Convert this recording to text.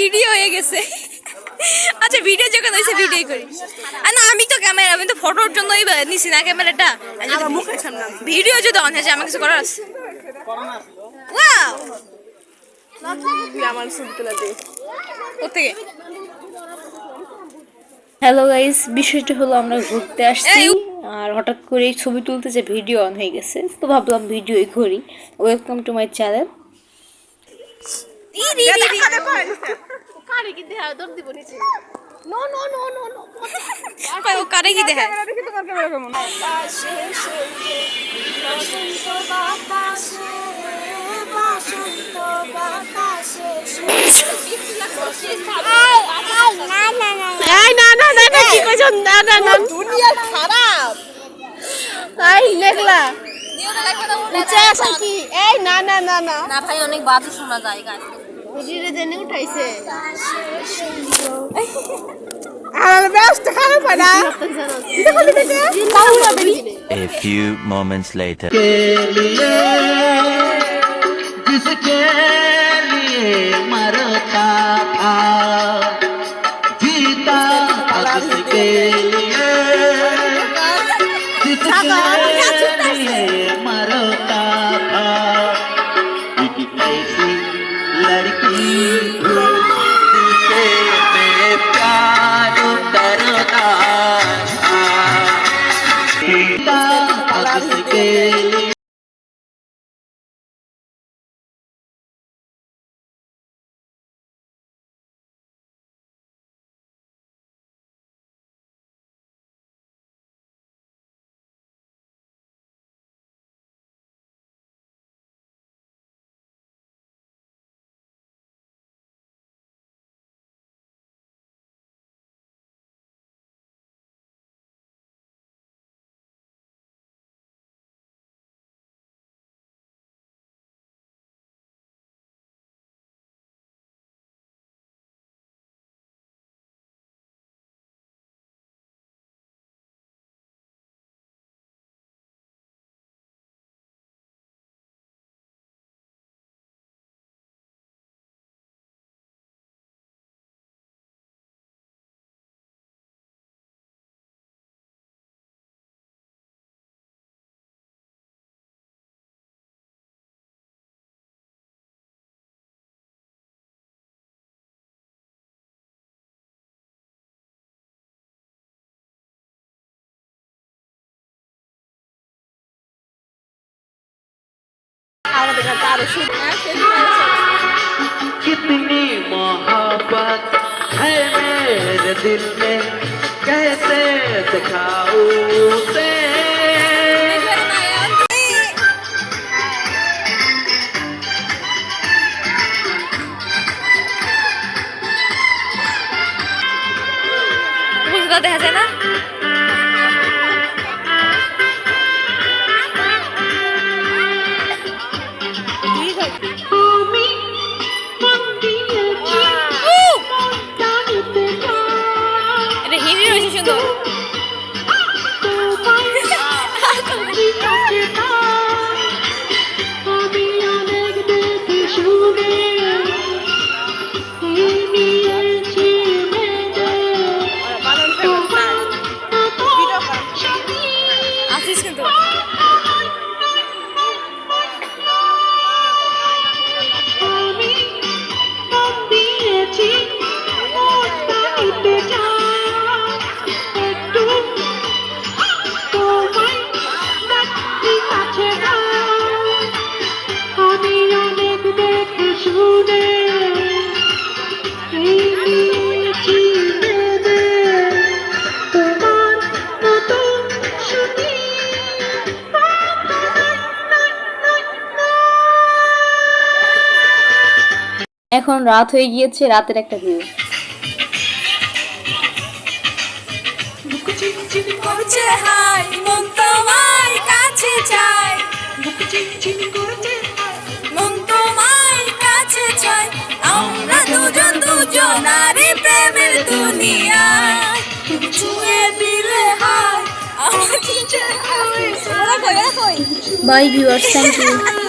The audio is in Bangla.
ভিডিও হয়ে গেছে। আচ্ছা ভিডিও যখন হয়েছে ভিডিও করি। না আমি তো ক্যামেরা, আমি তো ফটোর জন্যই নিছি না ক্যামেরাটা। ভিডিও যদি অন হয়েছে আমার কিছু করার আছে। ওয়াও আমার ছবি তোলা দে কোথেকে। হ্যালো গাইস, বিষয়টা হলো আমরা ঘুরতে আসছি আর হঠাৎ করে ছবি তুলতে যে ভিডিও অন হয়ে গেছে, তো ভাবলাম ভিডিওই করি। Welcome to my channel. কারে কি দেখা না ভাই অনেক বাজে শোনা যায় গান উঠাইছে A few moments later. जिसके लिए मरता था जीता उसके लिए जिसके लिए मरता था एक ऐसी लड़की जिसे मैं प्यार करता था जीता उसके लिए। कितनी मोहब्बत है मेरे दिल में कैसे दिखाऊं उसे। বুঝতে দেখা যায় না হিন্দি রয়েছে সুন্দর। আসিস কিন্তু এখন রাত হয়ে গিয়েছে, রাতের একটা ভিউ। আমরা দুজন দুজনারই প্রেমের দুনিয়ায় ছুঁয়ে দিলে হায়। Bye viewers, thank you.